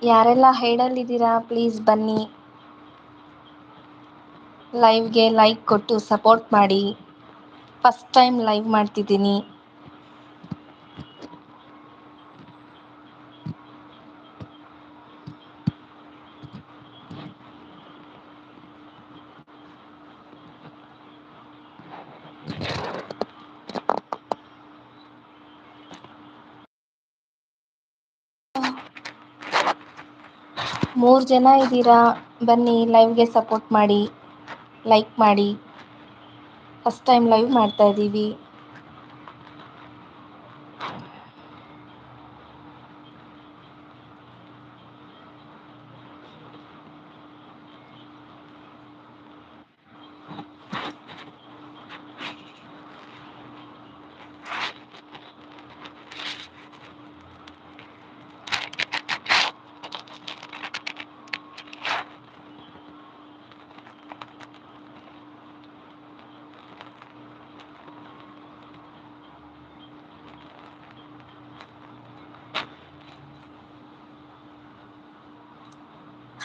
ಯಾರೆಲ್ಲ ಹೈಡಲ್ಲಿದ್ದೀರಾ ಪ್ಲೀಸ್ ಬನ್ನಿ. ಲೈವ್ಗೆ ಲೈಕ್ ಕೊಟ್ಟು ಸಪೋರ್ಟ್ ಮಾಡಿ. ಫಸ್ಟ್ ಟೈಮ್ ಲೈವ್ ಮಾಡ್ತಿದ್ದೀನಿ. ಮೂರು ಜನ ಇದ್ದೀರಾ, ಬನ್ನಿ ಲೈವ್ಗೆ ಸಪೋರ್ಟ್ ಮಾಡಿ, ಲೈಕ್ ಮಾಡಿ. ಫಸ್ಟ್ ಟೈಮ್ ಲೈವ್ ಮಾಡ್ತಾ ಇದ್ದೀವಿ.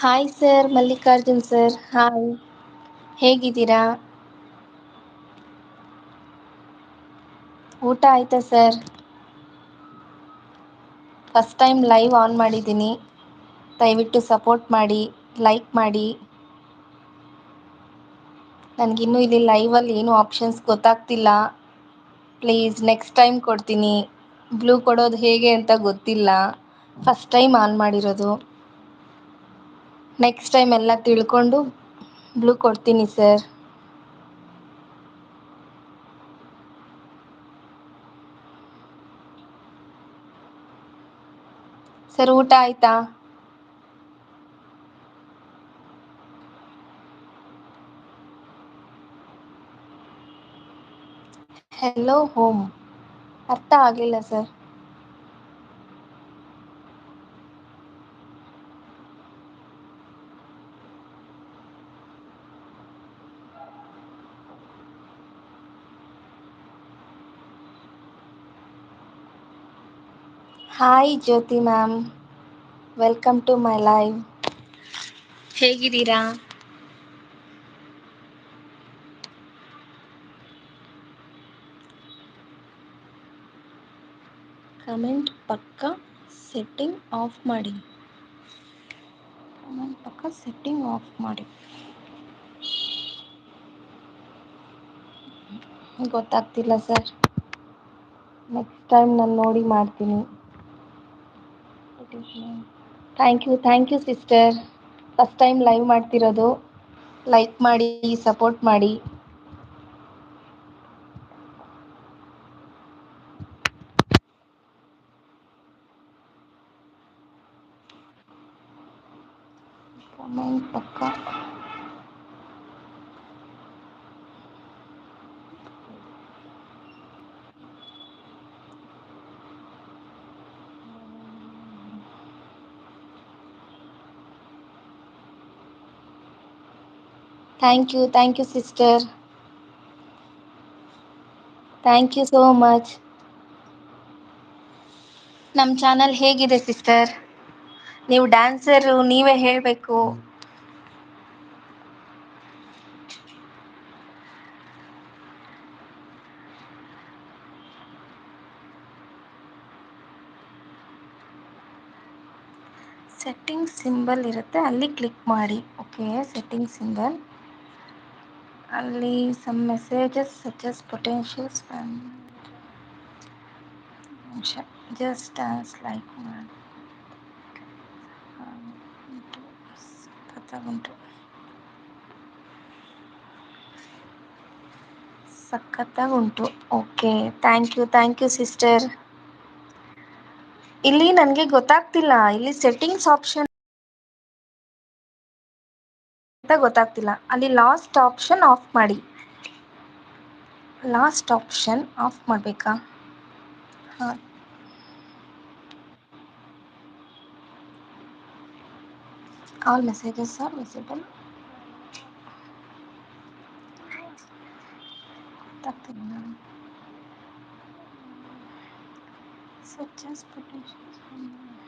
Hi sir, Mallikarjun sir, hi. ಹೇಗಿದ್ದೀರಾ? ಊಟ ಆಯ್ತಾ sir? First time live on ಮಾಡಿದ್ದೀನಿ. ದಯವಿಟ್ಟು ಸಪೋರ್ಟ್ ಮಾಡಿ, ಲೈಕ್ ಮಾಡಿ. ನನಗಿನ್ನೂ ಇಲ್ಲಿ ಲೈವಲ್ಲಿ ಏನು ಆಪ್ಷನ್ಸ್ ಗೊತ್ತಾಗ್ತಿಲ್ಲ. ಪ್ಲೀಸ್ ನೆಕ್ಸ್ಟ್ ಟೈಮ್ ಕೊಡ್ತೀನಿ. ಬ್ಲೂ ಕೊಡೋದು ಹೇಗೆ ಅಂತ ಗೊತ್ತಿಲ್ಲ. ಫಸ್ಟ್ ಟೈಮ್ ಆನ್ ಮಾಡಿರೋದು. ನೆಕ್ಸ್ಟ್ ಟೈಮ್ ಎಲ್ಲ ತಿಳ್ಕೊಂಡು ಬ್ಲೂ ಕೊಡ್ತೀನಿ ಸರ್. ಸರ್ ಊಟ ಆಯ್ತಾ? ಹೆಲೋ ಹೋಮ್ ಅರ್ಥ ಆಗಲಿಲ್ಲ sir. Hi Jyothi ma'am, welcome to my live. ಹೇಗಿದ್ದೀರಾ? ಕಮೆಂಟ್ ಪಕ್ಕ ಸೆಟ್ಟಿಂಗ್ ಆಫ್ ಮಾಡಿ. ಕಮೆಂಟ್ ಪಕ್ಕ ಸೆಟ್ಟಿಂಗ್ ಆಫ್ ಮಾಡಿ. ಗೊತ್ತಾಗ್ತಿಲ್ಲ ಸರ್. ನೆಕ್ಸ್ಟ್ ಟೈಮ್ ನಾನು ನೋಡಿ ಮಾಡ್ತೀನಿ. Thank you sister. First time live ಮಾಡ್ತಿರೋದು. ಲೈಕ್ ಮಾಡಿ, ಸಪೋರ್ಟ್ ಮಾಡಿ. ಕಮೆಂಟ್ ಪಕ್ಕ thank you sister. Thank you so much. ನಮ್ಮ ಚಾನಲ್ ಹೇಗಿದೆ ಸಿಸ್ಟರ್? ನೀವು ಡ್ಯಾನ್ಸರು, ನೀವೇ ಹೇಳಬೇಕು. ಸೆಟ್ಟಿಂಗ್ ಸಿಂಬಲ್ ಇರುತ್ತೆ, ಅಲ್ಲಿ ಕ್ಲಿಕ್ ಮಾಡಿ. Okay, setting symbol. ಅಲ್ಲಿ some messages suggest potential spam. Just dance like ಮಾಡಿ. ಸಖತ್ತಾಗುಂಟು. ಸಖತ್ತಾಗುಂಟು. Okay, thank you sister. ಇಲ್ಲಿ ನನಗೆ ಗೊತ್ತಾಗ್ತಿಲ್ಲ, ಇಲ್ಲಿ ಸೆಟ್ಟಿಂಗ್ಸ್ ಆಪ್ಷನ್ ಅಂತ ಗೊತ್ತಾಗ್ತಿಲ್ಲ. ಅಲ್ಲಿ ಲಾಸ್ಟ್ ಆಪ್ಷನ್ ಆಫ್ ಮಾಡಿ. ಲಾಸ್ಟ್ ಆಪ್ಷನ್ ಆಫ್ ಮಾಡಬೇಕಾ? ಹಾಂ, ಆಲ್ ಮೆಸೇಜಸ್ ಆರ್ ವಿಸಿಬಲ್. ಗೊತ್ತಾಗ್ತಿಲ್ಲ. Suggest potential.